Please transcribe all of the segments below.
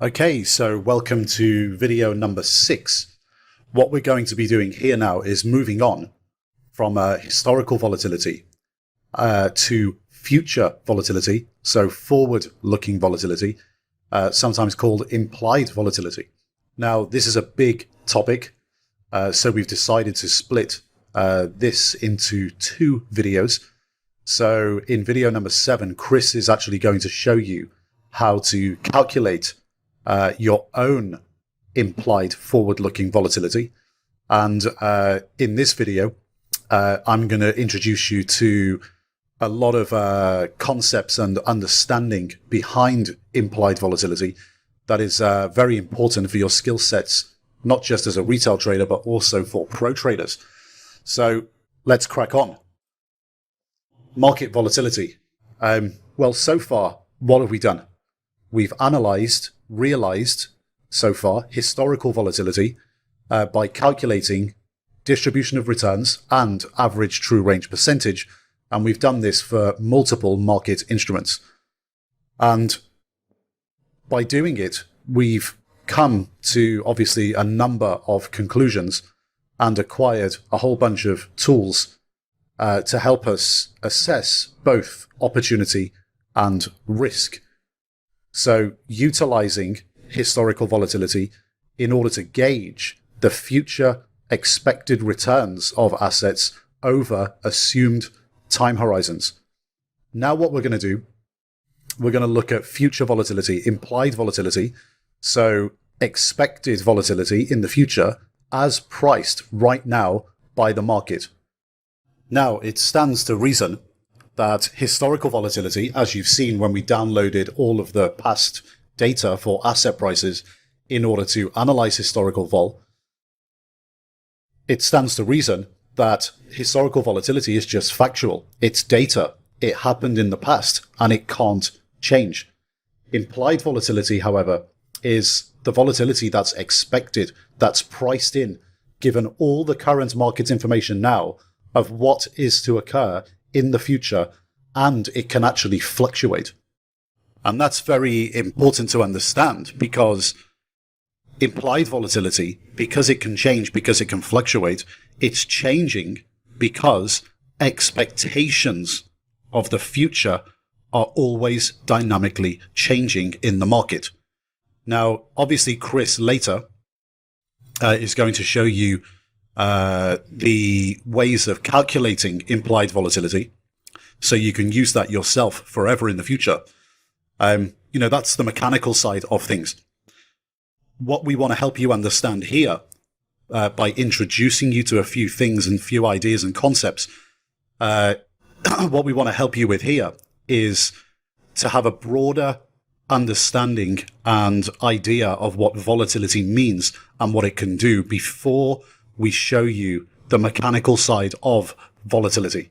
Okay, so welcome to video number 6. What we're going to be doing here now is moving on from historical volatility to future volatility, so forward-looking volatility, sometimes called implied volatility. Now, this is a big topic, so we've decided to split this into 2 videos. So in video number 7, Chris is actually going to show you how to calculate your own implied forward-looking volatility. And in this video, I'm going to introduce you to a lot of concepts and understanding behind implied volatility that is very important for your skill sets, not just as a retail trader, but also for pro traders. So let's crack on. Market volatility. Well, so far, what have we done? We've realized so far historical volatility by calculating distribution of returns and average true range percentage. And we've done this for multiple market instruments. And by doing it, we've come to obviously a number of conclusions and acquired a whole bunch of tools to help us assess both opportunity and risk. So utilizing historical volatility in order to gauge the future expected returns of assets over assumed time horizons. Now what we're going to do, we're going to look at future volatility, implied volatility, so expected volatility in the future as priced right now by the market. Now, it stands to reason that historical volatility, as you've seen when we downloaded all of the past data for asset prices in order to analyze historical vol, it stands to reason that historical volatility is just factual. It's data. It happened in the past and it can't change. Implied volatility, however, is the volatility that's expected, that's priced in, given all the current market information now of what is to occur in the future, and it can actually fluctuate. And that's very important to understand, because implied volatility, because it can change, because it can fluctuate, it's changing because expectations of the future are always dynamically changing in the market. Now, obviously, Chris later is going to show you the ways of calculating implied volatility, so you can use that yourself forever in the future. That's the mechanical side of things. What we want to help you understand here, by introducing you to a few things and few ideas and concepts, what we want to help you with here is to have a broader understanding and idea of what volatility means and what it can do before we show you the mechanical side of volatility.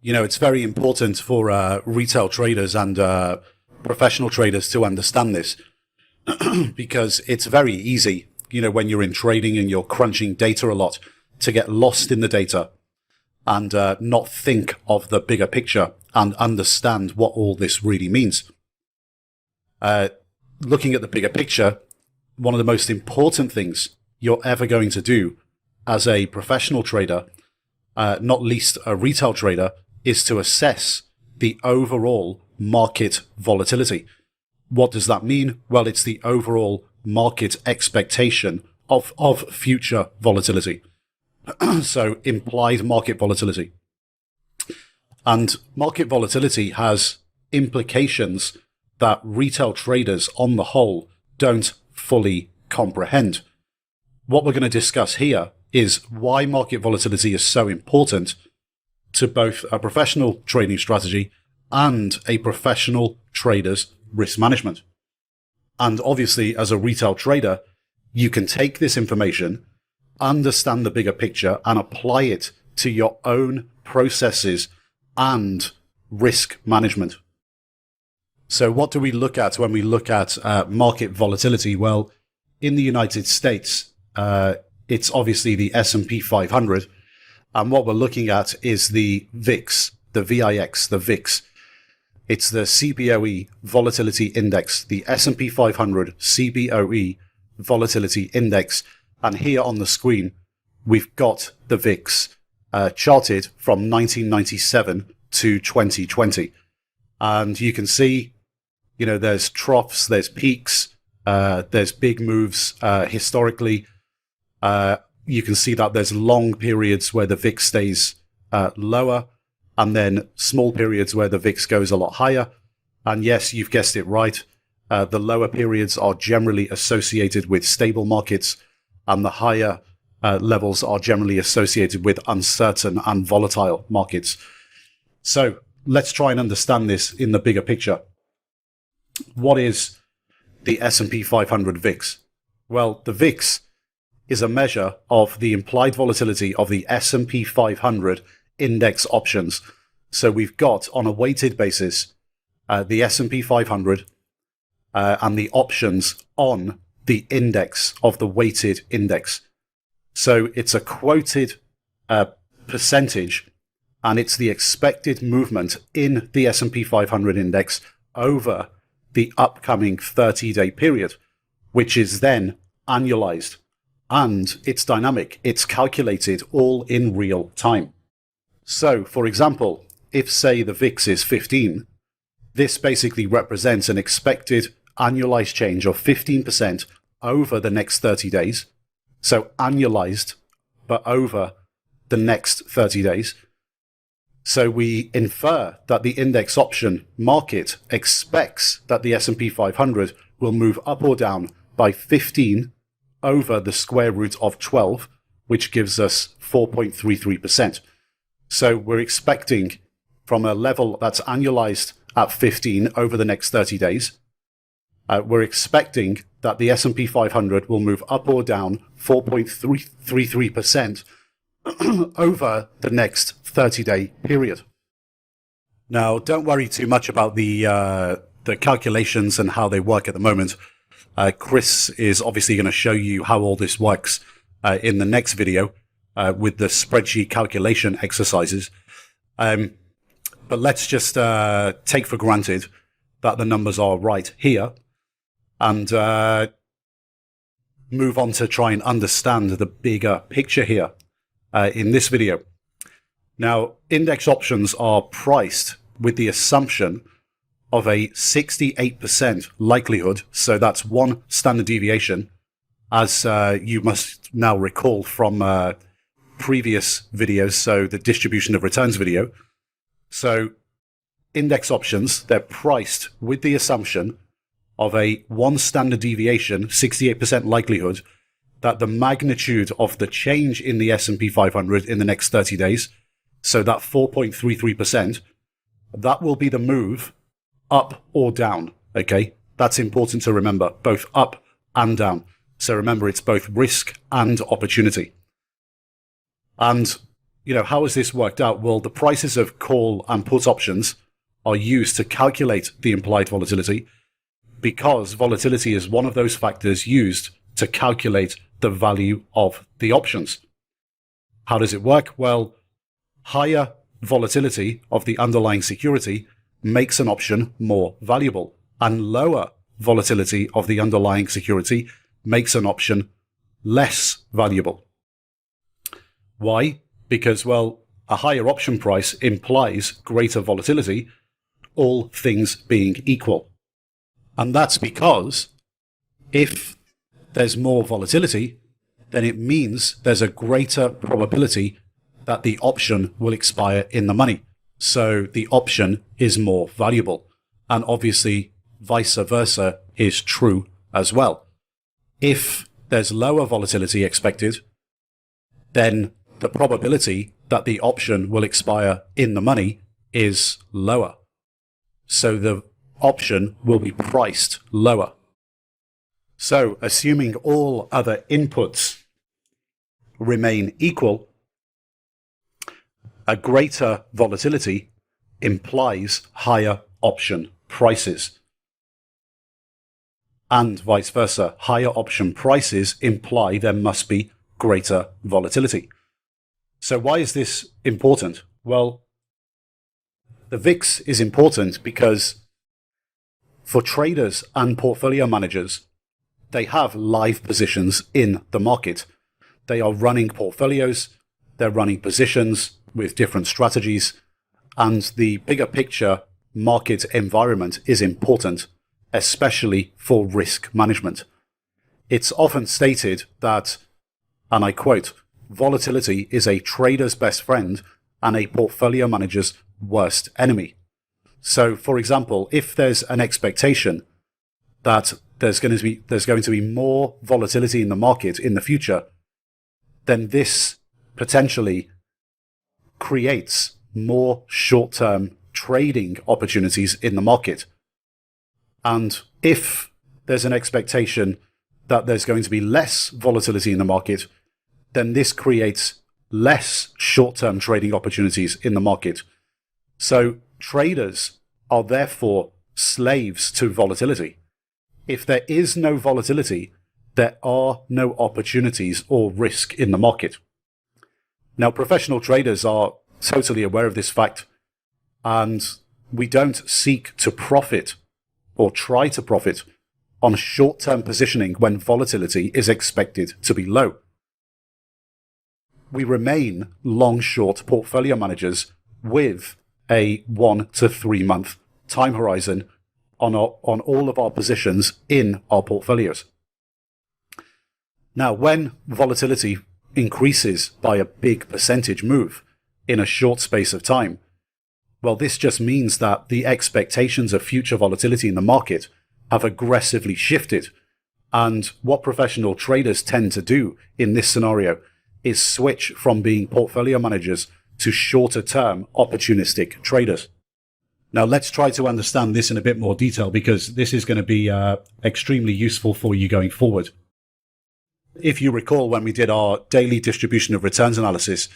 It's very important for retail traders and professional traders to understand this, because it's very easy, when you're in trading and you're crunching data a lot, to get lost in the data and not think of the bigger picture and understand what all this really means. Looking at the bigger picture, one of the most important things you're ever going to do as a professional trader, not least a retail trader, is to assess the overall market volatility. What does that mean? Well, it's the overall market expectation of future volatility. So implied market volatility. And market volatility has implications that retail traders on the whole don't fully comprehend. What we're going to discuss here is why market volatility is so important to both a professional trading strategy and a professional trader's risk management. And obviously, as a retail trader, you can take this information, understand the bigger picture, and apply it to your own processes and risk management. So what do we look at when we look at market volatility? Well, in the United States, it's obviously the S&P 500. And what we're looking at is the VIX, the VIX, the VIX. It's the CBOE Volatility Index, the S&P 500 CBOE Volatility Index. And here on the screen, we've got the VIX charted from 1997 to 2020. And you can see, there's troughs, there's peaks, there's big moves historically. You can see that there's long periods where the VIX stays lower, and then small periods where the VIX goes a lot higher. And yes, you've guessed it right. The lower periods are generally associated with stable markets, and the higher levels are generally associated with uncertain and volatile markets. So let's try and understand this in the bigger picture. What is the S&P 500 VIX? Well, the VIX is a measure of the implied volatility of the S&P 500 index options. So we've got, on a weighted basis, the S&P 500 and the options on the index of the weighted index. So it's a quoted percentage, and it's the expected movement in the S&P 500 index over the upcoming 30-day period, which is then annualized. And it's dynamic. It's calculated all in real time. So, for example, if, say, the VIX is 15, this basically represents an expected annualized change of 15% over the next 30 days. So annualized, but over the next 30 days. So we infer that the index option market expects that the S&P 500 will move up or down by 15 over the square root of 12, which gives us 4.33%. So we're expecting from a level that's annualized at 15 over the next 30 days, we're expecting that the S&P 500 will move up or down 4.33% over the next 30-day period. Now, don't worry too much about the calculations and how they work at the moment. Chris is obviously going to show you how all this works in the next video with the spreadsheet calculation exercises. But let's just take for granted that the numbers are right here, and move on to try and understand the bigger picture here in this video. Now, index options are priced with the assumption of a 68% likelihood, so that's one standard deviation, as you must now recall from previous videos, so the distribution of returns video. So index options, they're priced with the assumption of a one standard deviation, 68% likelihood, that the magnitude of the change in the S&P 500 in the next 30 days, so that 4.33%, that will be the move up or down, okay? That's important to remember, both up and down. So remember, it's both risk and opportunity. And, how has this worked out? Well, the prices of call and put options are used to calculate the implied volatility, because volatility is one of those factors used to calculate the value of the options. How does it work? Well, higher volatility of the underlying security makes an option more valuable, and lower volatility of the underlying security makes an option less valuable. Why? Because, well, a higher option price implies greater volatility, all things being equal. And that's because if there's more volatility, then it means there's a greater probability that the option will expire in the money. So the option is more valuable. And obviously, vice versa is true as well. If there's lower volatility expected, then the probability that the option will expire in the money is lower. So the option will be priced lower. So, assuming all other inputs remain equal, a greater volatility implies higher option prices. And vice versa, higher option prices imply there must be greater volatility. So why is this important? Well, The VIX is important because for traders and portfolio managers, they have live positions in the market. They are running portfolios, they're running positions with different strategies, and the bigger picture market environment is important, especially for risk management. It's often stated that, and I quote, volatility is a trader's best friend and a portfolio manager's worst enemy. So, for example, if there's an expectation that there's going to be more volatility in the market in the future, then this potentially creates more short-term trading opportunities in the market. And if there's an expectation that there's going to be less volatility in the market, then this creates less short-term trading opportunities in the market. So traders are therefore slaves to volatility. If there is no volatility, there are no opportunities or risk in the market. Now, professional traders are totally aware of this fact, and we don't seek to profit or try to profit on short-term positioning when volatility is expected to be low. We remain long-short portfolio managers with a 1 to 3 month time horizon on all of our positions in our portfolios. Now, when volatility increases by a big percentage move in a short space of time, well, this just means that the expectations of future volatility in the market have aggressively shifted. And what professional traders tend to do in this scenario is switch from being portfolio managers to shorter term opportunistic traders. Now, let's try to understand this in a bit more detail, because this is going to be extremely useful for you going forward. If you recall, when we did our daily distribution of returns analysis,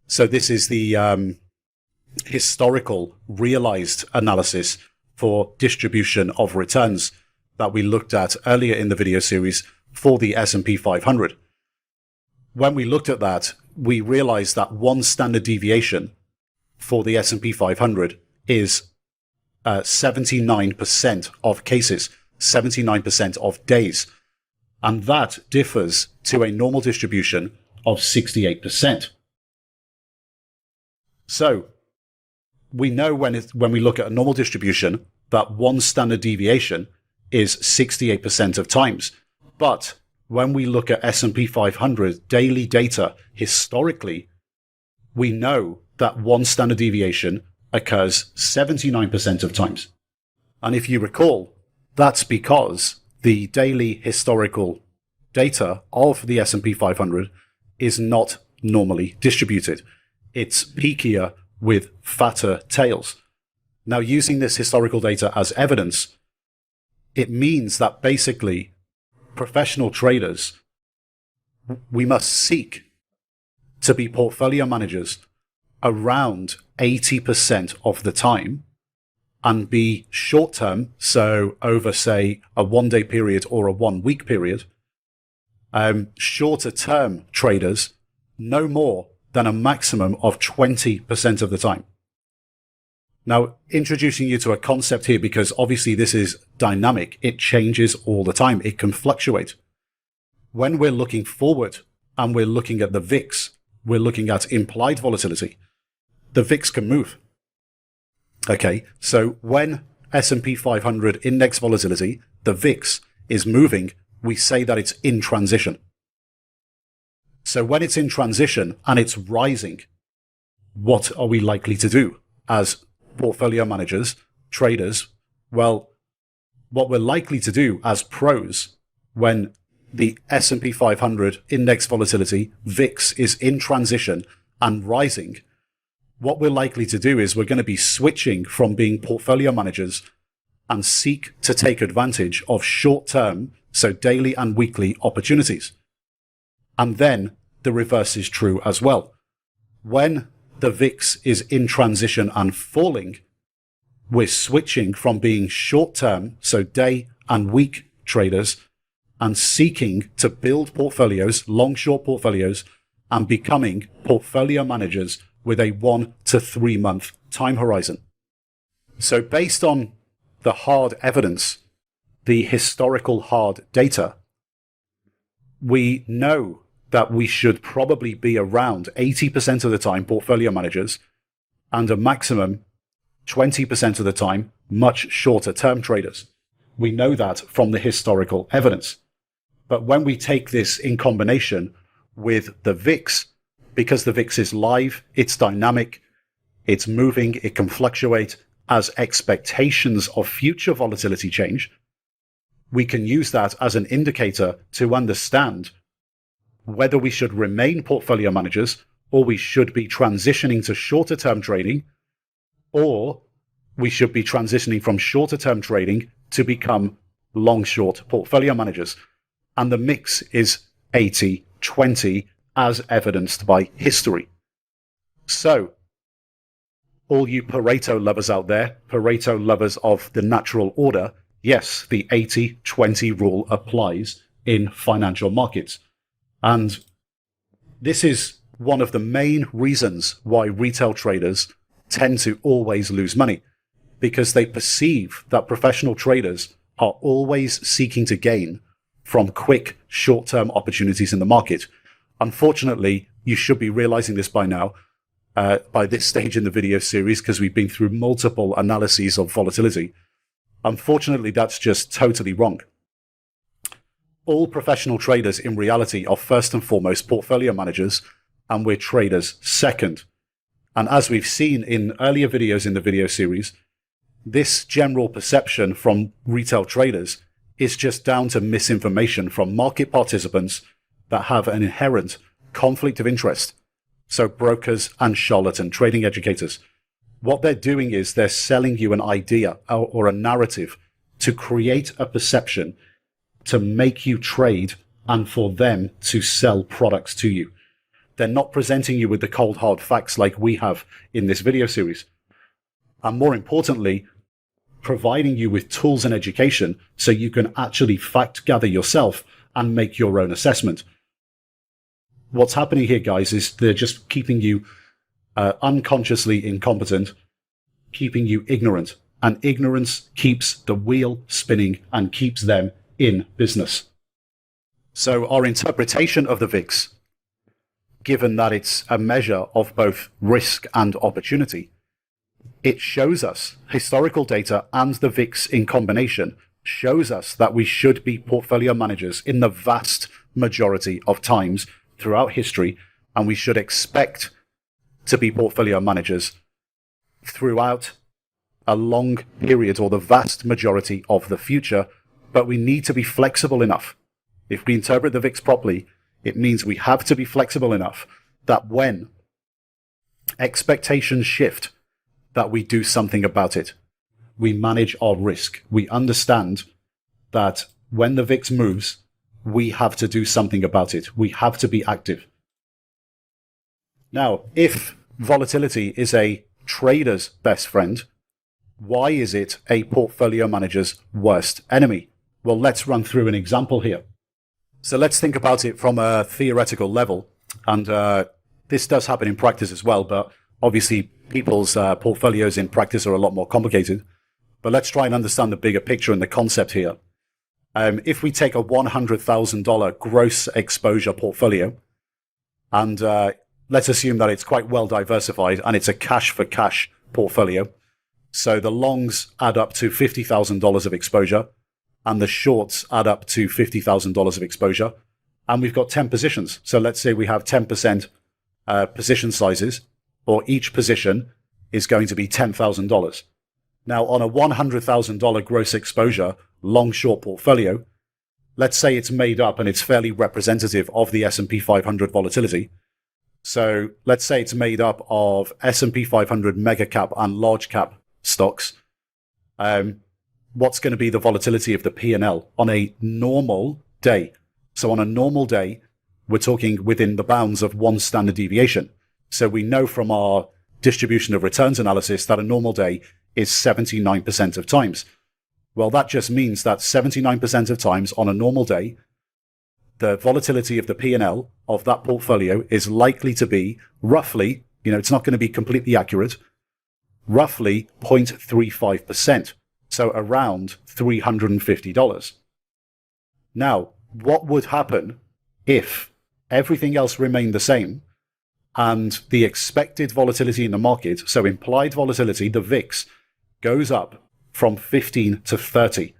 so this is the historical realized analysis for distribution of returns that we looked at earlier in the video series for the S&P 500. When we looked at that, we realized that one standard deviation for the S&P 500 is 79% of cases, 79% of days. And that differs to a normal distribution of 68%. So we know when we look at a normal distribution that one standard deviation is 68% of times. But when we look at S&P 500 daily data historically, we know that one standard deviation occurs 79% of times. And if you recall, that's because the daily historical data of the S&P 500 is not normally distributed. It's peakier with fatter tails. Now, using this historical data as evidence, it means that basically professional traders, we must seek to be portfolio managers around 80% of the time and be short term, so over, say, a 1 day period or a 1 week period, shorter term traders no more than a maximum of 20% of the time. Now, introducing you to a concept here, because obviously this is dynamic. It changes all the time. It can fluctuate. When we're looking forward and we're looking at the VIX, we're looking at implied volatility. The VIX can move. Okay, so when S&P 500 index volatility, the VIX is moving, we say that it's in transition. So when it's in transition and it's rising, what are we likely to do as portfolio managers, traders? Well, what we're likely to do as pros when the S&P 500 index volatility, VIX, is in transition and rising, what we're likely to do is we're going to be switching from being portfolio managers and seek to take advantage of short-term, so daily and weekly opportunities. And then the reverse is true as well. When the VIX is in transition and falling, we're switching from being short-term, so day and week traders, and seeking to build portfolios, long-short portfolios, and becoming portfolio managers with a 1 to 3 month time horizon. So based on the hard evidence, the historical hard data, we know that we should probably be around 80% of the time portfolio managers, and a maximum 20% of the time much shorter term traders. We know that from the historical evidence. But when we take this in combination with the VIX, because the VIX is live, it's dynamic, it's moving, it can fluctuate as expectations of future volatility change, we can use that as an indicator to understand whether we should remain portfolio managers or we should be transitioning to shorter term trading, or we should be transitioning from shorter term trading to become long short portfolio managers. And the mix is 80-20 as evidenced by history. So all you Pareto lovers out there, Pareto lovers of the natural order, yes, the 80-20 rule applies in financial markets. And this is one of the main reasons why retail traders tend to always lose money, because they perceive that professional traders are always seeking to gain from quick short-term opportunities in the market. Unfortunately, you should be realizing this by now, by this stage in the video series, because we've been through multiple analyses of volatility. Unfortunately, that's just totally wrong. All professional traders in reality are first and foremost portfolio managers, and we're traders second. And as we've seen in earlier videos in the video series, this general perception from retail traders is just down to misinformation from market participants that have an inherent conflict of interest. So brokers and charlatan trading educators. What they're doing is they're selling you an idea or a narrative to create a perception to make you trade and for them to sell products to you. They're not presenting you with the cold hard facts like we have in this video series. And more importantly, providing you with tools and education so you can actually fact gather yourself and make your own assessment. What's happening here, guys, is they're just keeping you unconsciously incompetent, keeping you ignorant. And ignorance keeps the wheel spinning and keeps them in business. So our interpretation of the VIX, given that it's a measure of both risk and opportunity, it shows us historical data, and the VIX in combination shows us that we should be portfolio managers in the vast majority of times throughout history, and we should expect to be portfolio managers throughout a long period or the vast majority of the future. But we need to be flexible enough. If we interpret the VIX properly, it means we have to be flexible enough that when expectations shift, that we do something about it. We manage our risk. We understand that when the VIX moves, we have to do something about it. We have to be active. Now, if volatility is a trader's best friend, why is it a portfolio manager's worst enemy? Well, let's run through an example here. So let's think about it from a theoretical level. And this does happen in practice as well, but obviously people's portfolios in practice are a lot more complicated. But let's try and understand the bigger picture and the concept here. If we take a $100,000 gross exposure portfolio, and let's assume that it's quite well diversified and it's a cash for cash portfolio. So the longs add up to $50,000 of exposure, and the shorts add up to $50,000 of exposure. And we've got 10 positions. So let's say we have 10% position sizes, or each position is going to be $10,000. Now, on a $100,000 gross exposure long-short portfolio, let's say it's made up and it's fairly representative of the S&P 500 volatility. So let's say it's made up of S&P 500 mega cap and large cap stocks. What's going to be the volatility of the P&L on a normal day? So on a normal day, we're talking within the bounds of one standard deviation. So we know from our distribution of returns analysis that a normal day is 79% of times. Well, that just means that 79% of times on a normal day, the volatility of the P&L of that portfolio is likely to be roughly, it's not going to be completely accurate, roughly 0.35%, so around $350. Now, what would happen if everything else remained the same and the expected volatility in the market, so implied volatility, the VIX, goes up from 15 to 30?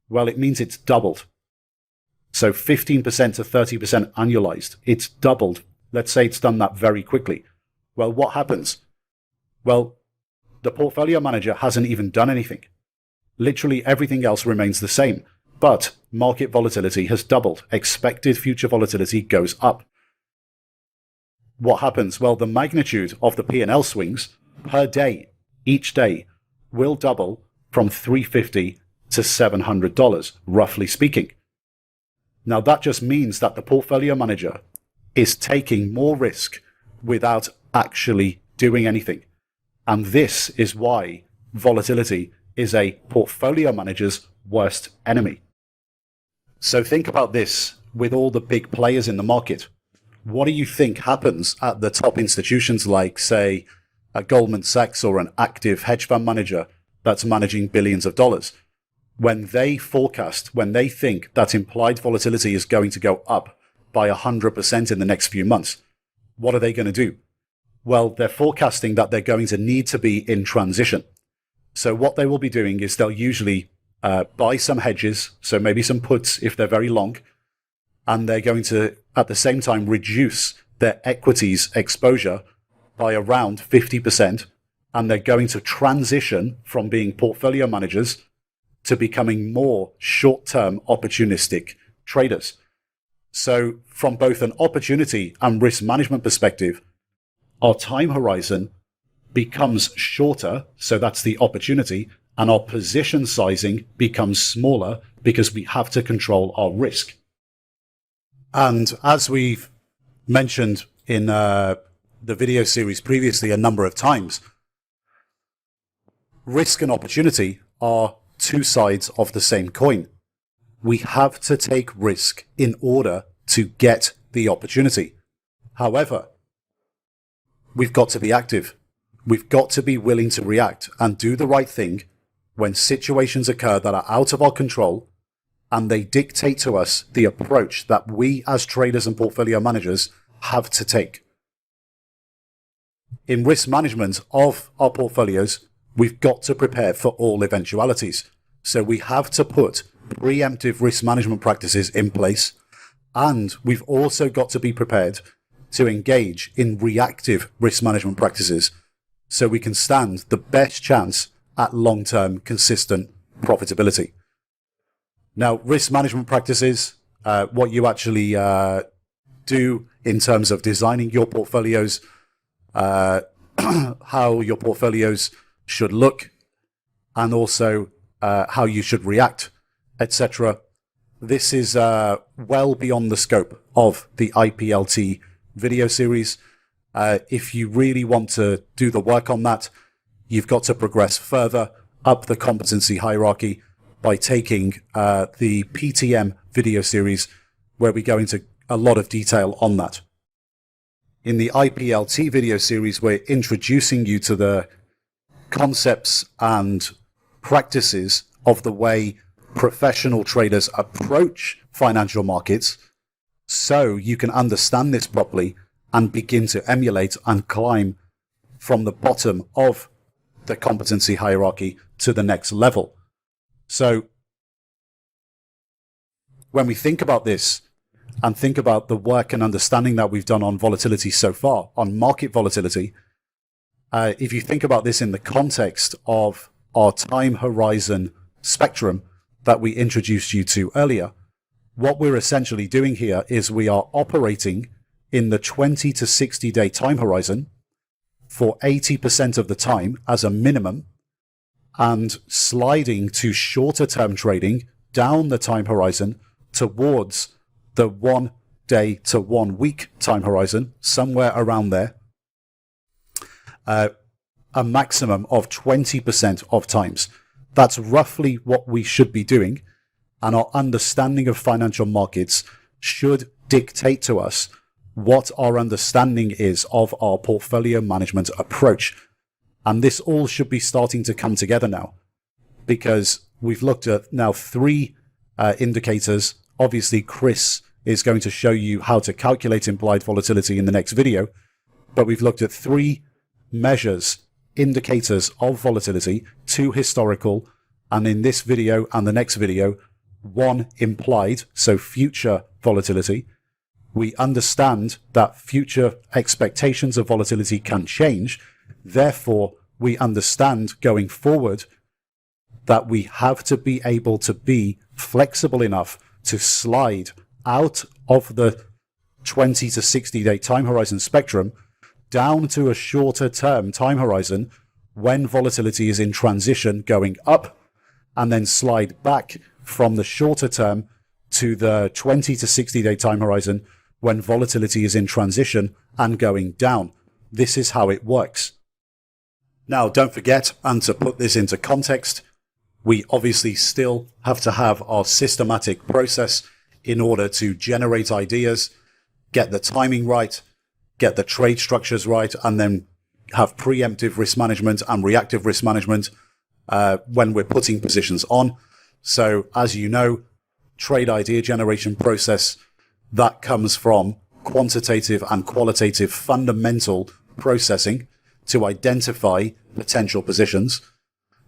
Well, it means it's doubled. So 15% to 30% annualized. It's doubled. Let's say it's done that very quickly. Well, what happens? Well, the portfolio manager hasn't even done anything. Literally everything else remains the same, but market volatility has doubled. Expected future volatility goes up. What happens? Well, the magnitude of the P&L swings per day, each day, will double from $350 to $700, roughly speaking. Now, that just means that the portfolio manager is taking more risk without actually doing anything. And this is why volatility is a portfolio manager's worst enemy. So think about this with all the big players in the market. What do you think happens at the top institutions like, say, a Goldman Sachs or an active hedge fund manager that's managing billions of dollars? When they forecast, when they think that implied volatility is going to go up by 100% in the next few months, what are they going to do? Well, they're forecasting that they're going to need to be in transition. So what they will be doing is they'll usually buy some hedges, so maybe some puts if they're very long, and they're going to, at the same time, reduce their equities exposure by around 50%, and they're going to transition from being portfolio managers to becoming more short-term opportunistic traders. So from both an opportunity and risk management perspective, our time horizon becomes shorter, so that's the opportunity, and our position sizing becomes smaller because we have to control our risk. And as we've mentioned in the video series previously a number of times, risk and opportunity are two sides of the same coin. We have to take risk in order to get the opportunity. However, we've got to be active. We've got to be willing to react and do the right thing when situations occur that are out of our control and they dictate to us the approach that we as traders and portfolio managers have to take. In risk management of our portfolios, we've got to prepare for all eventualities. So we have to put preemptive risk management practices in place, and we've also got to be prepared to engage in reactive risk management practices so we can stand the best chance at long-term consistent profitability. Now, risk management practices, what you actually do in terms of designing your portfolios, how your portfolios should look, and also how you should react, etc. This is well beyond the scope of the IPLT video series. If you really want to do the work on that, you've got to progress further up the competency hierarchy by taking the PTM video series, where we go into a lot of detail on that. In the IPLT video series, we're introducing you to the concepts and practices of the way professional traders approach financial markets, so you can understand this properly and begin to emulate and climb from the bottom of the competency hierarchy to the next level. So when we think about this and think about the work and understanding that we've done on volatility so far, on market volatility, if you think about this in the context of our time horizon spectrum that we introduced you to earlier, what we're essentially doing here is we are operating in the 20 to 60 day time horizon for 80% of the time as a minimum, and sliding to shorter term trading down the time horizon towards the 1 day to 1 week time horizon, somewhere around there, a maximum of 20% of times. That's roughly what we should be doing, and our understanding of financial markets should dictate to us what our understanding is of our portfolio management approach. And this all should be starting to come together now, because we've looked at now 3 indicators. Obviously, Chris is going to show you how to calculate implied volatility in the next video, but we've looked at 3 measures, indicators of volatility, 2 historical, and in this video and the next video, 1 implied, so future volatility. We understand that future expectations of volatility can change. Therefore, we understand going forward that we have to be able to be flexible enough to slide out of the 20 to 60 day time horizon spectrum down to a shorter term time horizon when volatility is in transition going up, and then slide back from the shorter term to the 20 to 60 day time horizon when volatility is in transition and going down. This is how it works. Now, don't forget, and to put this into context, we obviously still have to have our systematic process in order to generate ideas, get the timing right, get the trade structures right, and then have preemptive risk management and reactive risk management when we're putting positions on. So, as you know, trade idea generation process, that comes from quantitative and qualitative fundamental processing to identify potential positions.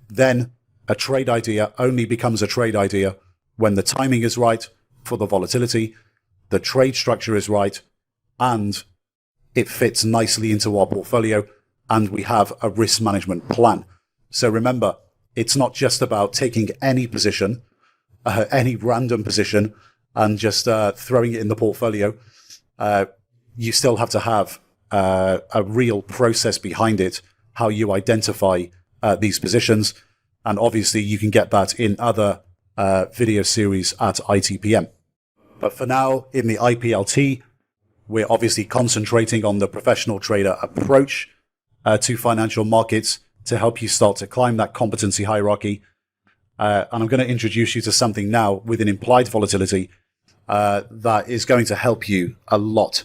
Then a trade idea only becomes a trade idea when the timing is right for the volatility, the trade structure is right, and it fits nicely into our portfolio, and we have a risk management plan. So remember, it's not just about taking any position, any random position, and just throwing it in the portfolio. You still have to have a real process behind it, how you identify these positions. And obviously you can get that in other video series at ITPM. But for now, in the IPLT, we're obviously concentrating on the professional trader approach to financial markets to help you start to climb that competency hierarchy. And I'm going to introduce you to something now with an implied volatility that is going to help you a lot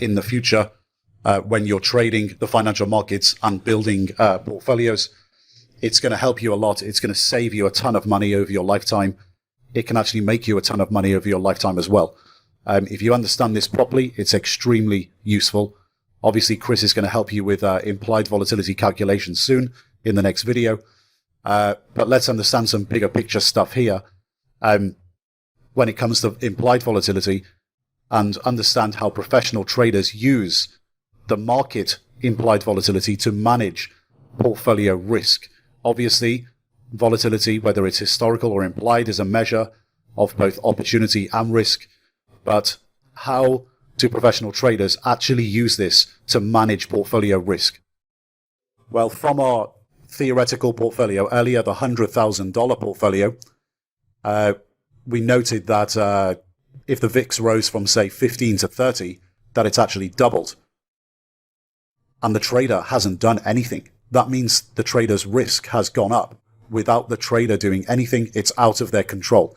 in the future when you're trading the financial markets and building portfolios. It's going to help you a lot. It's going to save you a ton of money over your lifetime. It can actually make you a ton of money over your lifetime as well. If you understand this properly, it's extremely useful. Obviously, Chris is going to help you with implied volatility calculations soon in the next video. But let's understand some bigger picture stuff here when it comes to implied volatility, and understand how professional traders use the market implied volatility to manage portfolio risk. Obviously, volatility, whether it's historical or implied, is a measure of both opportunity and risk. But how do professional traders actually use this to manage portfolio risk? Well, from our theoretical portfolio earlier, the $100,000 portfolio, we noted that if the VIX rose from, say, 15 to 30, that it's actually doubled. And the trader hasn't done anything. That means the trader's risk has gone up. Without the trader doing anything, it's out of their control.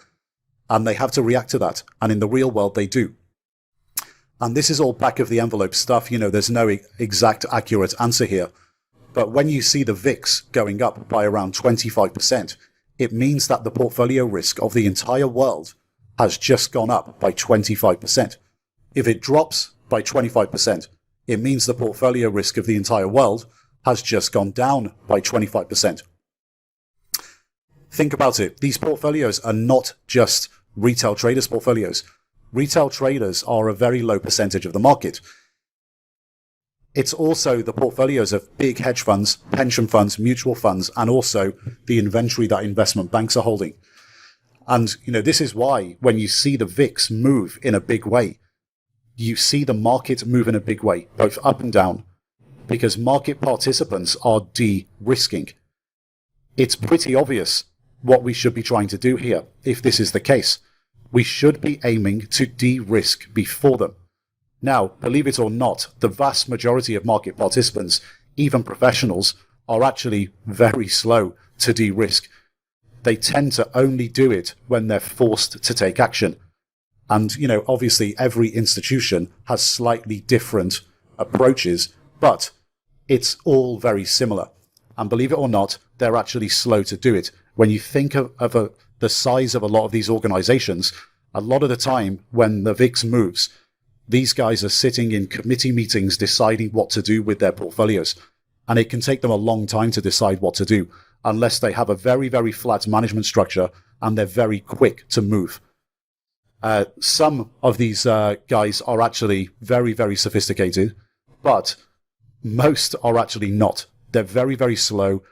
And they have to react to that. And in the real world, they do. And this is all back of the envelope stuff. You know, there's no exact accurate answer here. But when you see the VIX going up by around 25%, it means that the portfolio risk of the entire world has just gone up by 25%. If it drops by 25%, it means the portfolio risk of the entire world has just gone down by 25%. Think about it. These portfolios are not just retail traders' portfolios. Retail traders are a very low percentage of the market. It's also the portfolios of big hedge funds, pension funds, mutual funds, and also the inventory that investment banks are holding. And, you know, this is why when you see the VIX move in a big way, you see the market move in a big way, both up and down, because market participants are de-risking. It's pretty obvious what we should be trying to do here, if this is the case. We should be aiming to de-risk before them. Now, believe it or not, the vast majority of market participants, even professionals, are actually very slow to de-risk. They tend to only do it when they're forced to take action. And, you know, obviously every institution has slightly different approaches, but it's all very similar. And believe it or not, they're actually slow to do it. When you think of the size of a lot of these organizations, a lot of the time when the VIX moves, these guys are sitting in committee meetings deciding what to do with their portfolios. And it can take them a long time to decide what to do unless they have a very, very flat management structure and they're very quick to move. Some of these guys are actually very, very sophisticated, but most are actually not. They're very, very slow.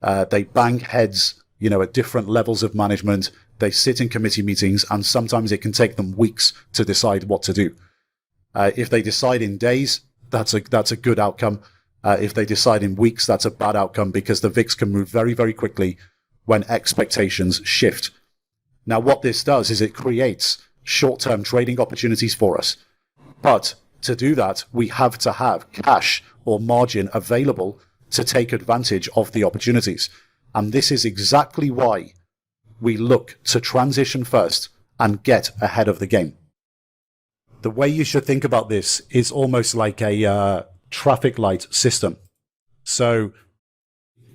They bang heads, at different levels of management. They sit in committee meetings, and sometimes it can take them weeks to decide what to do. If they decide in days, that's a good outcome. If they decide in weeks, that's a bad outcome because the VIX can move very, very quickly when expectations shift. Now, what this does is it creates short-term trading opportunities for us. But to do that, we have to have cash or margin available to take advantage of the opportunities. And this is exactly why we look to transition first and get ahead of the game. The way you should think about this is almost like a traffic light system. So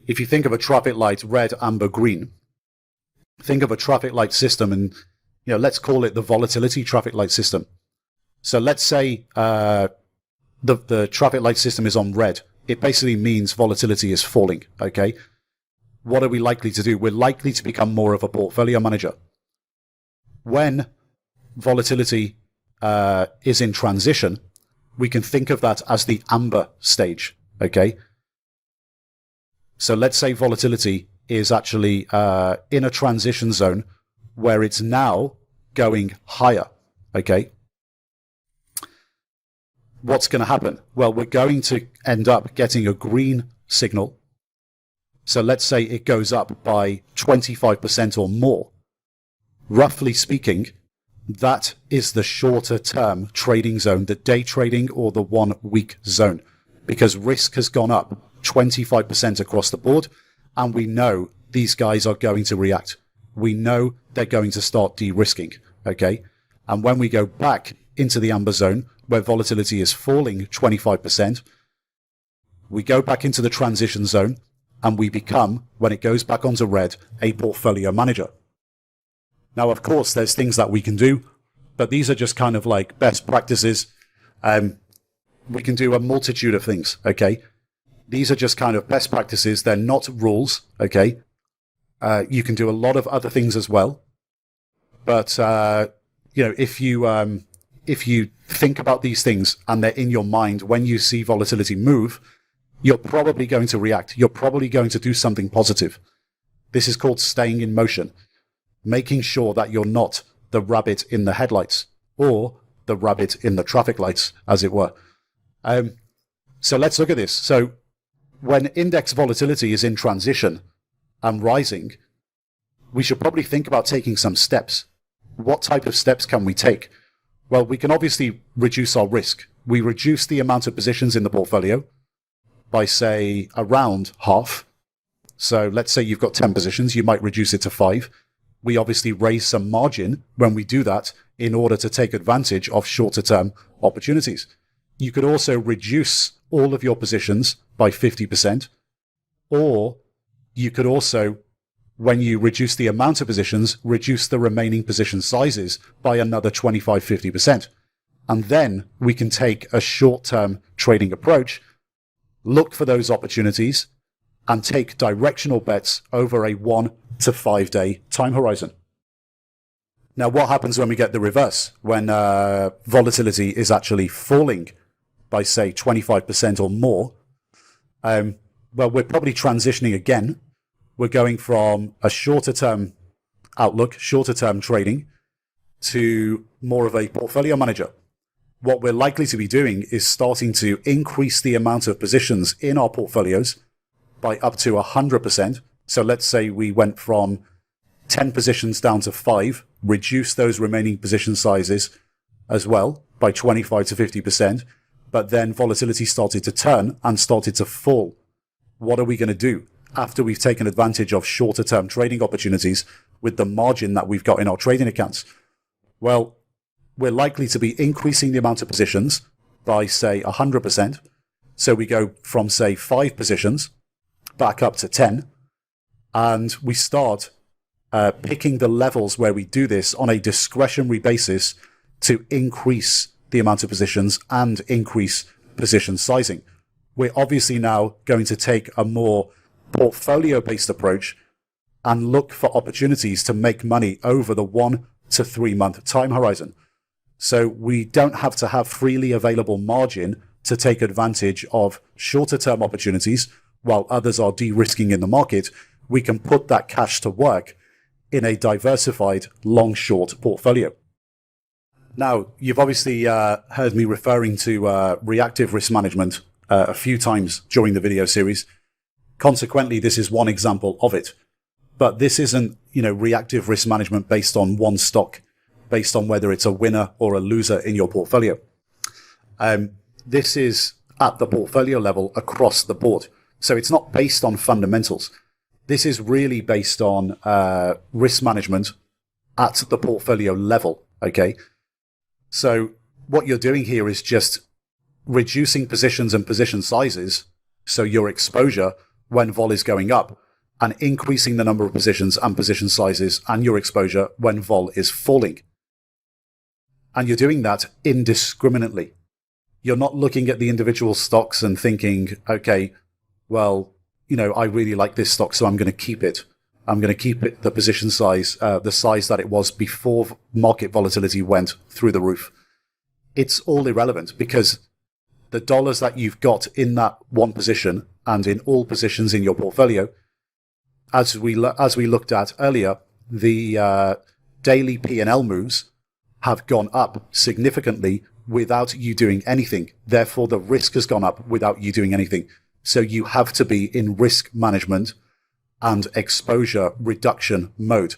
if you think of a traffic light, red, amber, green, think of a traffic light system and, let's call it the volatility traffic light system. So let's say the traffic light system is on red. It basically means volatility is falling, okay? What are we likely to do? We're likely to become more of a portfolio manager. When volatility is in transition, we can think of that as the amber stage, okay? So let's say volatility is actually in a transition zone where it's now going higher, okay? What's going to happen? Well, we're going to end up getting a green signal. So let's say it goes up by 25% or more. Roughly speaking, that is the shorter term trading zone, the day trading or the 1 week zone, because risk has gone up 25% across the board. And we know these guys are going to react. We know they're going to start de-risking, okay? And when we go back into the amber zone, where volatility is falling 25%, we go back into the transition zone and we become, when it goes back onto red, a portfolio manager. Now, of course, there's things that we can do, but these are just kind of like best practices. We can do a multitude of things, okay? These are just kind of best practices. They're not rules, okay? You can do a lot of other things as well. But, if you think about these things and they're in your mind when you see volatility move, you're probably going to react. You're probably going to do something positive. This is called staying in motion, making sure that you're not the rabbit in the headlights or the rabbit in the traffic lights, as it were. So let's look at this. So when index volatility is in transition and rising, we should probably think about taking some steps. What type of steps can we take? Well, we can obviously reduce our risk. We reduce the amount of positions in the portfolio by, say, around half. So let's say you've got 10 positions, you might reduce it to 5. We obviously raise some margin when we do that in order to take advantage of shorter term opportunities. You could also reduce all of your positions by 50%, or you could also, when you reduce the amount of positions, reduce the remaining position sizes by another 25-50%. And then we can take a short-term trading approach, look for those opportunities, and take directional bets over a 1 to 5 day time horizon. Now, what happens when we get the reverse? When volatility is actually falling by, say, 25% or more? Well, we're probably transitioning again. We're going from a shorter term outlook, shorter term trading, to more of a portfolio manager. What we're likely to be doing is starting to increase the amount of positions in our portfolios by up to 100%. So let's say we went from 10 positions down to 5, reduce those remaining position sizes as well by 25 to 50%, but then volatility started to turn and started to fall. What are we going to do after we've taken advantage of shorter term trading opportunities with the margin that we've got in our trading accounts? Well, we're likely to be increasing the amount of positions by, say, 100%. So we go from, say, 5 positions back up to 10, and we start picking the levels where we do this on a discretionary basis to increase the amount of positions and increase position sizing. We're obviously now going to take a more portfolio-based approach and look for opportunities to make money over the 1 to 3 month time horizon. So we don't have to have freely available margin to take advantage of shorter term opportunities while others are de-risking in the market. We can put that cash to work in a diversified long-short portfolio. Now, you've obviously heard me referring to reactive risk management a few times during the video series. Consequently, this is one example of it. But this isn't, reactive risk management based on one stock, based on whether it's a winner or a loser in your portfolio. This is at the portfolio level across the board. So it's not based on fundamentals. This is really based on risk management at the portfolio level, okay? So what you're doing here is just reducing positions and position sizes, so your exposure when vol is going up, and increasing the number of positions and position sizes and your exposure when vol is falling. And you're doing that indiscriminately. You're not looking at the individual stocks and thinking, okay, well, I really like this stock, so I'm going to keep it. I'm going to keep it the position size, the size that it was before market volatility went through the roof. It's all irrelevant because the dollars that you've got in that one position and in all positions in your portfolio, as we looked at earlier, the daily P&L moves have gone up significantly without you doing anything. Therefore, the risk has gone up without you doing anything. So you have to be in risk management and exposure reduction mode.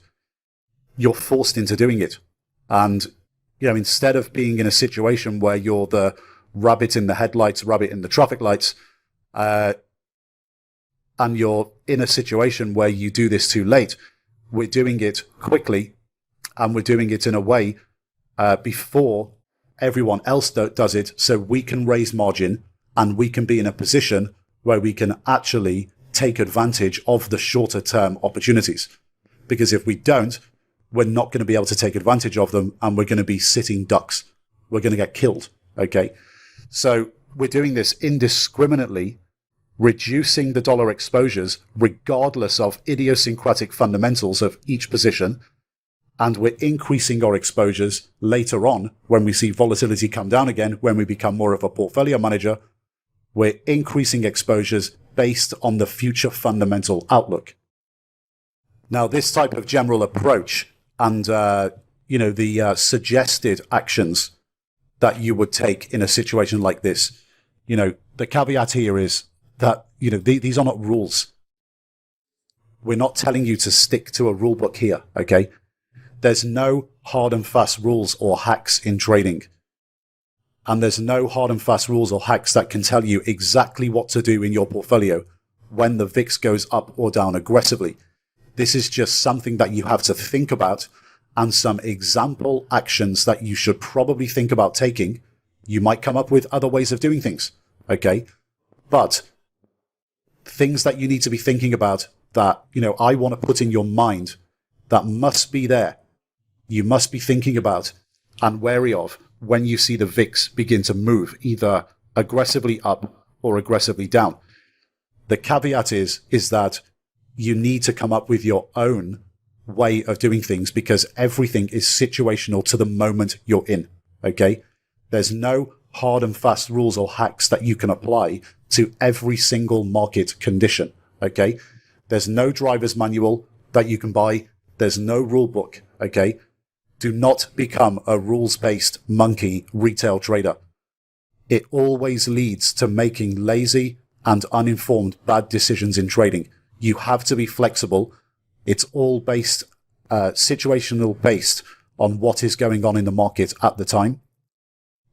You're forced into doing it. And, instead of being in a situation where you're the rabbit in the headlights, rabbit in the traffic lights, and you're in a situation where you do this too late, we're doing it quickly, and we're doing it in a way before everyone else does it, so we can raise margin and we can be in a position where we can actually take advantage of the shorter term opportunities. Because if we don't, we're not going to be able to take advantage of them, and we're going to be sitting ducks. We're going to get killed. Okay. So we're doing this indiscriminately, reducing the dollar exposures regardless of idiosyncratic fundamentals of each position. And we're increasing our exposures later on when we see volatility come down again, when we become more of a portfolio manager. We're increasing exposures based on the future fundamental outlook. Now, this type of general approach and, the suggested actions that you would take in a situation like this, the caveat here is that, these are not rules. We're not telling you to stick to a rule book here, okay? There's no hard and fast rules or hacks in trading. And there's no hard and fast rules or hacks that can tell you exactly what to do in your portfolio when the VIX goes up or down aggressively. This is just something that you have to think about and some example actions that you should probably think about taking. You might come up with other ways of doing things, okay? But things that you need to be thinking about that, I want to put in your mind that must be there. You must be thinking about and wary of when you see the VIX begin to move either aggressively up or aggressively down. The caveat is that you need to come up with your own way of doing things because everything is situational to the moment you're in, okay? There's no hard and fast rules or hacks that you can apply to every single market condition, okay? There's no driver's manual that you can buy. There's no rule book, okay? Do not become a rules-based monkey retail trader. It always leads to making lazy and uninformed bad decisions in trading. You have to be flexible. It's all based, situational based on what is going on in the market at the time.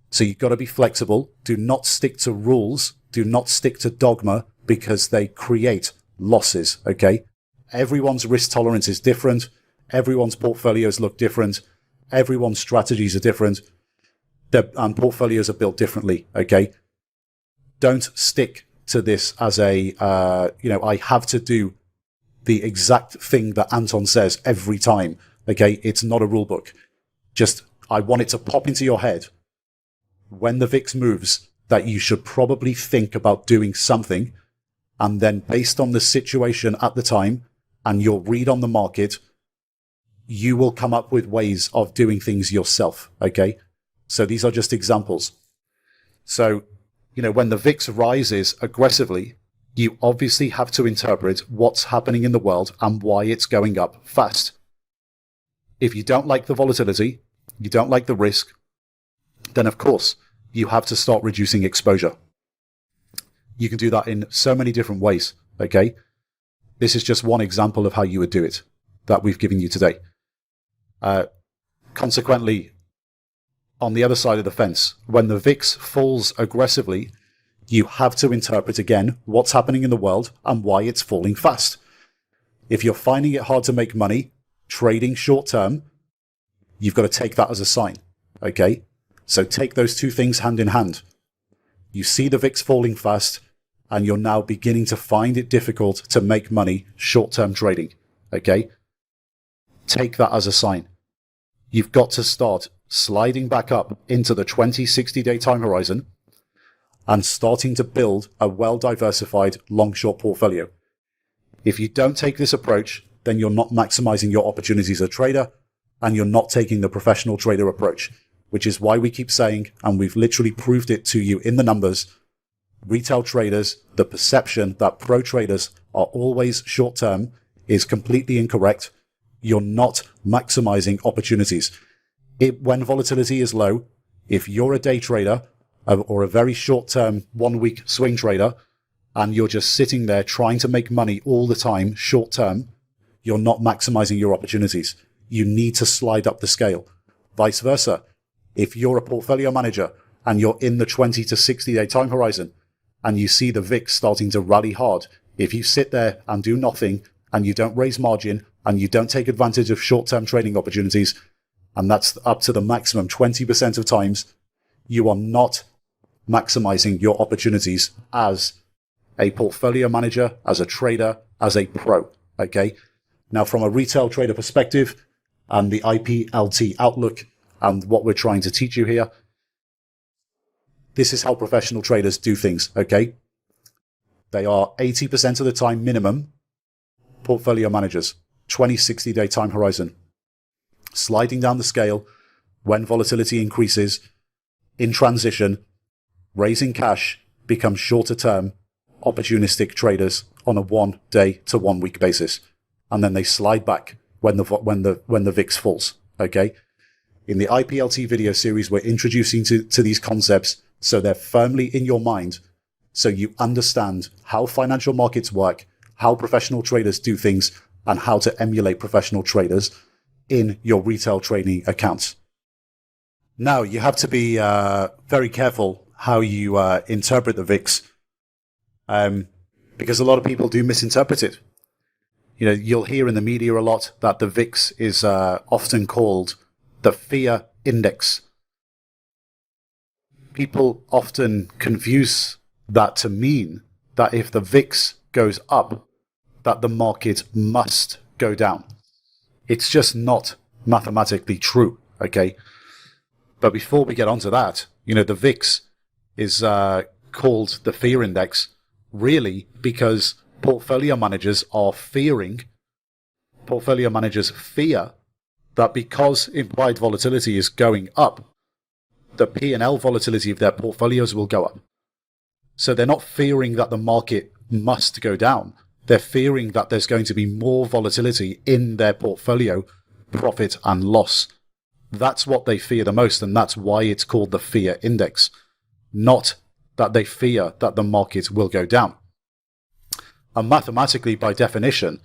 So you've got to be flexible. Do not stick to rules. Do not stick to dogma because they create losses, okay? Everyone's risk tolerance is different. Everyone's portfolios look different. Everyone's strategies are different. And portfolios are built differently, okay? Don't stick to this as a, I have to do the exact thing that Anton says every time. Okay, it's not a rule book. Just, I want it to pop into your head when the VIX moves that you should probably think about doing something. And then based on the situation at the time and your read on the market, you will come up with ways of doing things yourself. Okay. So these are just examples. So, when the VIX rises aggressively, you obviously have to interpret what's happening in the world and why it's going up fast. If you don't like the volatility, you don't like the risk, then of course you have to start reducing exposure. You can do that in so many different ways, okay? This is just one example of how you would do it that we've given you today. Consequently, on the other side of the fence, when the VIX falls aggressively, you have to interpret again what's happening in the world and why it's falling fast. If you're finding it hard to make money trading short term, you've got to take that as a sign, okay? So take those two things hand in hand. You see the VIX falling fast, and you're now beginning to find it difficult to make money short-term trading, okay? Take that as a sign. You've got to start sliding back up into the 20-60-day time horizon and starting to build a well-diversified long-short portfolio. If you don't take this approach, then you're not maximizing your opportunities as a trader, and you're not taking the professional trader approach, which is why we keep saying, and we've literally proved it to you in the numbers, retail traders, the perception that pro traders are always short-term is completely incorrect. You're not maximizing opportunities. When volatility is low, if you're a day trader or a very short-term 1 week swing trader, and you're just sitting there trying to make money all the time short-term, you're not maximizing your opportunities. You need to slide up the scale. Vice versa. If you're a portfolio manager and you're in the 20 to 60-day time horizon and you see the VIX starting to rally hard, if you sit there and do nothing and you don't raise margin and you don't take advantage of short-term trading opportunities, and that's up to the maximum 20% of times, you are not maximizing your opportunities as a portfolio manager, as a trader, as a pro. Okay. Now, from a retail trader perspective and the IPLT outlook and what we're trying to teach you here, this is how professional traders do things. Okay. They are 80% of the time minimum portfolio managers, 20-60-day time horizon, sliding down the scale when volatility increases, in transition, raising cash, becomes shorter term, opportunistic traders on a 1 day to 1 week basis, and then they slide back when the VIX falls. Okay, in the IPLT video series, we're introducing to these concepts so they're firmly in your mind, so you understand how financial markets work, how professional traders do things, and how to emulate professional traders in your retail trading accounts. Now, you have to be very careful how you interpret the VIX, because a lot of people do misinterpret it. You'll hear in the media a lot that the VIX is often called the fear index. People often confuse that to mean that if the VIX goes up, that the market must go down. It's just not mathematically true, okay? But before we get onto that, the VIX is called the fear index really because portfolio managers fear that because implied volatility is going up, the P&L volatility of their portfolios will go up. So they're not fearing that the market must go down. They're fearing that there's going to be more volatility in their portfolio, profit and loss. That's what they fear the most, and that's why it's called the fear index. Not that they fear that the market will go down. And mathematically, by definition,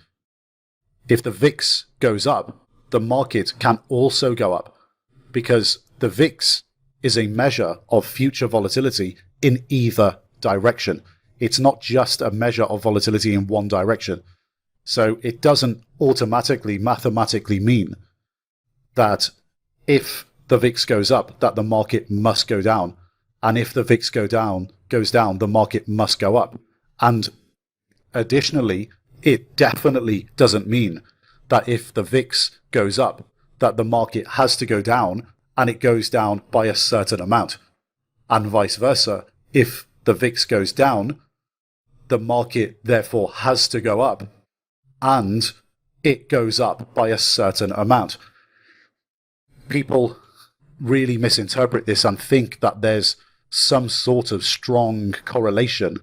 if the VIX goes up, the market can also go up, because the VIX is a measure of future volatility in either direction. It's not just a measure of volatility in one direction. So it doesn't automatically, mathematically mean that if the VIX goes up, that the market must go down. And if the VIX goes down, the market must go up. And additionally, it definitely doesn't mean that if the VIX goes up, that the market has to go down and it goes down by a certain amount. And vice versa. If the VIX goes down, the market therefore has to go up and it goes up by a certain amount. People really misinterpret this and think that there's some sort of strong correlation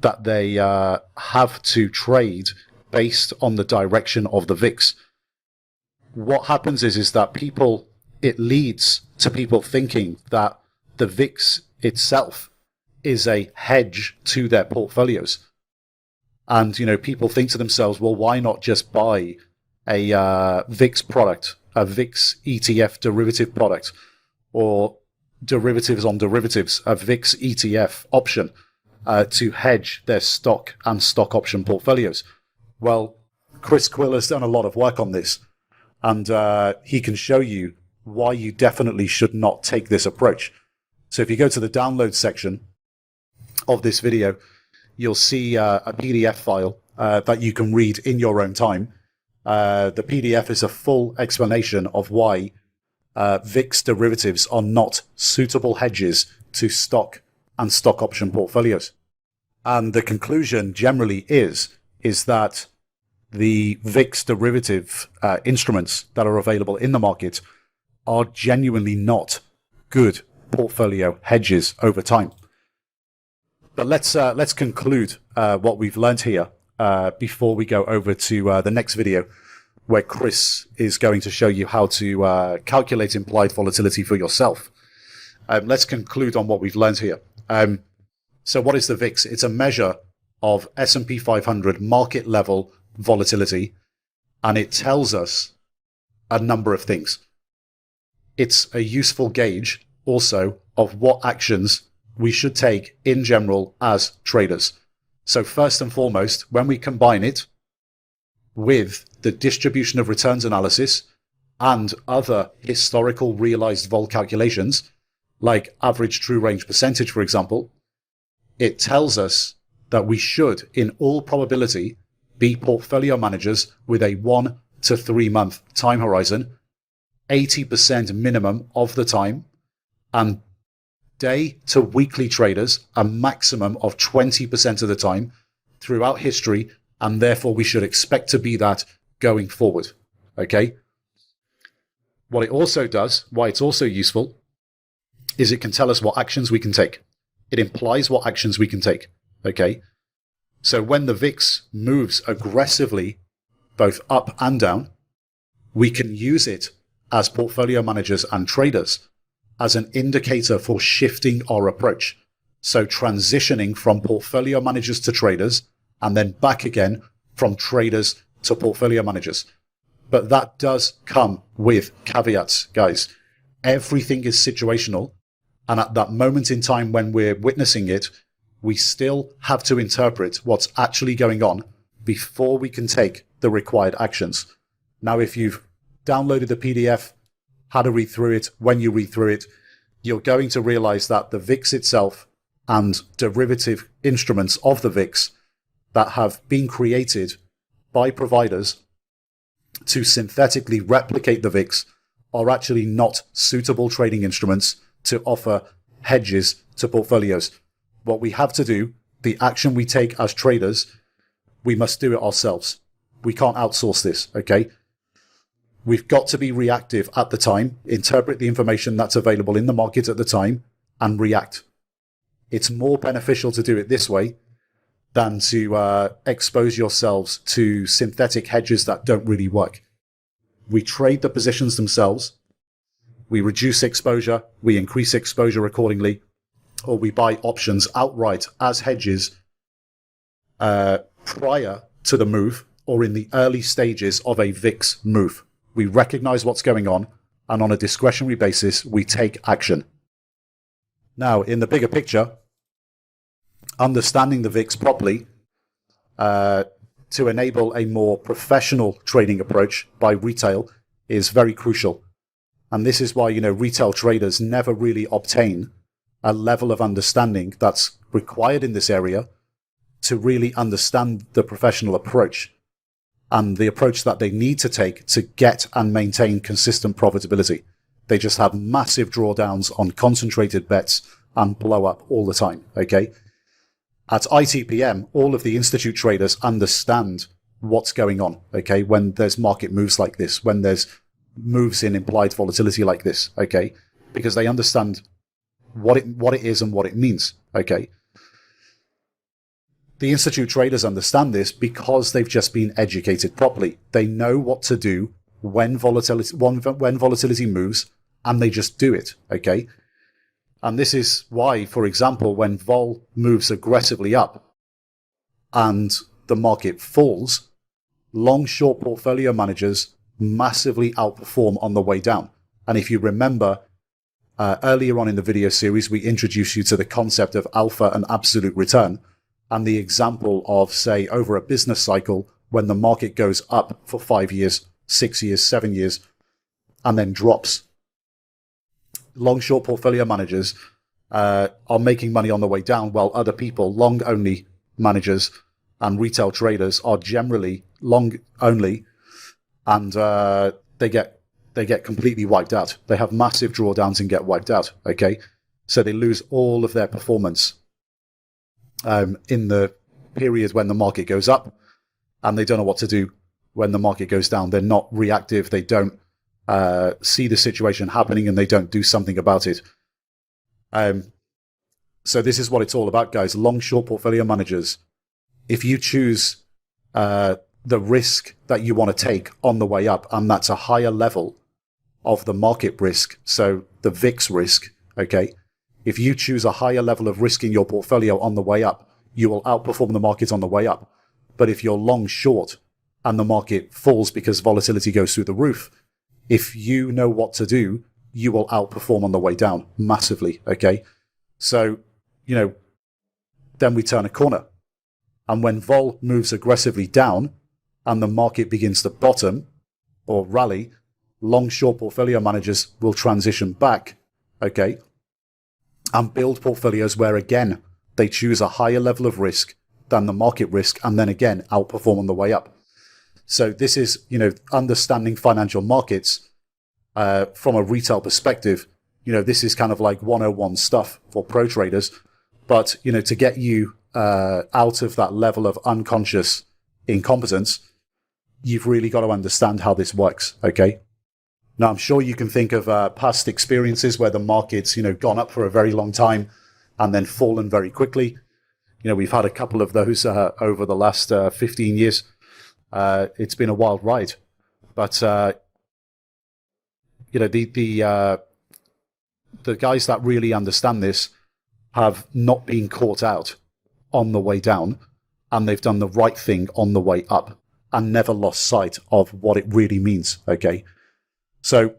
that they have to trade based on the direction of the VIX. What happens is that it leads to people thinking that the VIX itself is a hedge to their portfolios. And, people think to themselves, well, why not just buy a VIX product, a VIX ETF derivative product, or derivatives on derivatives, a VIX ETF option to hedge their stock and stock option portfolios? Well, Chris Quill has done a lot of work on this, and he can show you why you definitely should not take this approach. So if you go to the download section of this video, you'll see a PDF file that you can read in your own time. The PDF is a full explanation of why VIX derivatives are not suitable hedges to stock and stock option portfolios. And the conclusion generally is that the VIX derivative instruments that are available in the market are genuinely not good portfolio hedges over time. But let's conclude what we've learned here before we go over to the next video, where Chris is going to show you how to calculate implied volatility for yourself. Let's conclude on what we've learned here. So what is the VIX? It's a measure of S&P 500 market level volatility, and it tells us a number of things. It's a useful gauge also of what actions we should take in general as traders. So first and foremost, when we combine it with the distribution of returns analysis and other historical realized vol calculations, like average true range percentage, for example, it tells us that we should, in all probability, be portfolio managers with a 1 to 3 month time horizon, 80% minimum of the time, and day to weekly traders a maximum of 20% of the time throughout history, and therefore we should expect to be that going forward. Okay? What it also does, why it's also useful, is it can tell us what actions we can take. It implies what actions we can take. Okay? So when the VIX moves aggressively, both up and down, we can use it as portfolio managers and traders as an indicator for shifting our approach. So transitioning from portfolio managers to traders, and then back again from traders to portfolio managers. But that does come with caveats, guys. Everything is situational. And at that moment in time when we're witnessing it, we still have to interpret what's actually going on before we can take the required actions. Now, if you've downloaded the PDF, had to read through it, when you read through it, you're going to realize that the VIX itself and derivative instruments of the VIX that have been created by providers to synthetically replicate the VIX are actually not suitable trading instruments to offer hedges to portfolios. What we have to do, the action we take as traders, we must do it ourselves. We can't outsource this, okay? We've got to be reactive at the time, interpret the information that's available in the market at the time, and react. It's more beneficial to do it this way than to expose yourselves to synthetic hedges that don't really work. We trade the positions themselves, we reduce exposure, we increase exposure accordingly, or we buy options outright as hedges prior to the move or in the early stages of a VIX move. We recognize what's going on, and on a discretionary basis, we take action. Now, in the bigger picture, understanding the VIX properly to enable a more professional trading approach by retail is very crucial. And this is why, retail traders never really obtain a level of understanding that's required in this area to really understand the professional approach and the approach that they need to take to get and maintain consistent profitability. They just have massive drawdowns on concentrated bets and blow up all the time, okay? At ITPM, all of the institute traders understand what's going on, okay, when there's market moves like this, when there's moves in implied volatility like this, okay, because they understand what it is and what it means, okay. The institute traders understand this because they've just been educated properly. They know what to do when volatility moves, and they just do it, okay. And this is why, for example, when vol moves aggressively up and the market falls, long-short portfolio managers massively outperform on the way down. And if you remember, earlier on in the video series, we introduced you to the concept of alpha and absolute return, and the example of, say, over a business cycle, when the market goes up for 5 years, 6 years, 7 years, and then drops. Long-short portfolio managers are making money on the way down, while other people, long-only managers and retail traders, are generally long-only, and they get completely wiped out. They have massive drawdowns and get wiped out, okay? So they lose all of their performance in the period when the market goes up, and they don't know what to do when the market goes down. They're not reactive. They don't see the situation happening, and they don't do something about it. So this is what it's all about, guys. Long-short portfolio managers, if you choose the risk that you want to take on the way up, and that's a higher level of the market risk, so the VIX risk, okay? If you choose a higher level of risk in your portfolio on the way up, you will outperform the market on the way up. But if you're long short and the market falls because volatility goes through the roof, if you know what to do, you will outperform on the way down massively, okay? So, then we turn a corner. And when vol moves aggressively down and the market begins to bottom or rally, long-short portfolio managers will transition back, okay, and build portfolios where, again, they choose a higher level of risk than the market risk, and then again outperform on the way up. So this is, understanding financial markets from a retail perspective. This is kind of like 101 stuff for pro traders. But, to get you out of that level of unconscious incompetence, you've really got to understand how this works, okay? Now, I'm sure you can think of past experiences where the market's, gone up for a very long time and then fallen very quickly. We've had a couple of those over the last 15 years. It's been a wild ride. But, the guys that really understand this have not been caught out on the way down, and they've done the right thing on the way up and never lost sight of what it really means, okay? So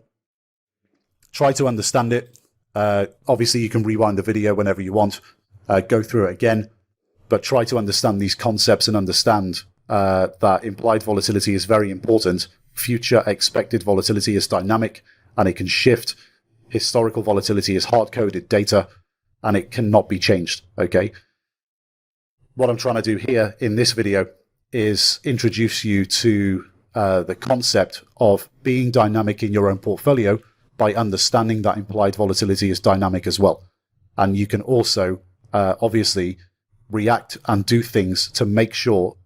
try to understand it. Obviously, you can rewind the video whenever you want, go through it again, but try to understand these concepts and understand that implied volatility is very important. Future expected volatility is dynamic, and it can shift. Historical volatility is hard-coded data, and it cannot be changed, okay? What I'm trying to do here in this video is introduce you to the concept of being dynamic in your own portfolio by understanding that implied volatility is dynamic as well. And you can also, obviously, react and do things to make sure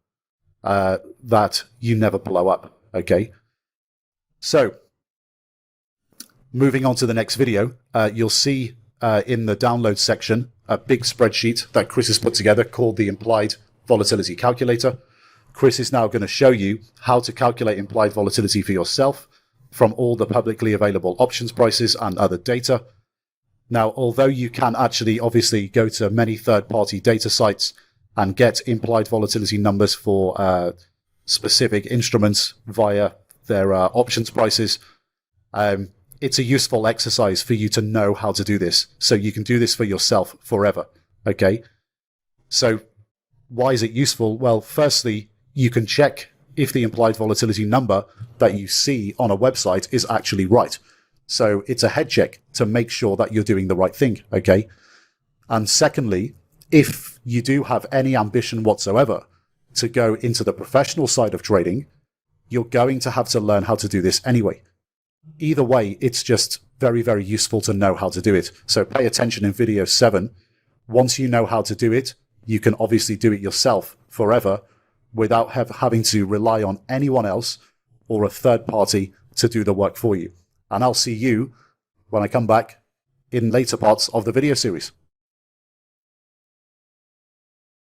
that you never blow up, okay? So, moving on to the next video, you'll see in the download section a big spreadsheet that Chris has put together called the Implied Volatility Calculator. Chris is now going to show you how to calculate implied volatility for yourself from all the publicly available options prices and other data. Now, although you can actually obviously go to many third-party data sites and get implied volatility numbers for specific instruments via their options prices, it's a useful exercise for you to know how to do this. So you can do this for yourself forever, okay? So why is it useful? Well, firstly, you can check if the implied volatility number that you see on a website is actually right. So it's a head check to make sure that you're doing the right thing, okay? And secondly, if you do have any ambition whatsoever to go into the professional side of trading, you're going to have to learn how to do this anyway. Either way, it's just very, very useful to know how to do it. So pay attention in video 7. Once you know how to do it, you can obviously do it yourself forever without having to rely on anyone else or a third party to do the work for you. And I'll see you when I come back in later parts of the video series.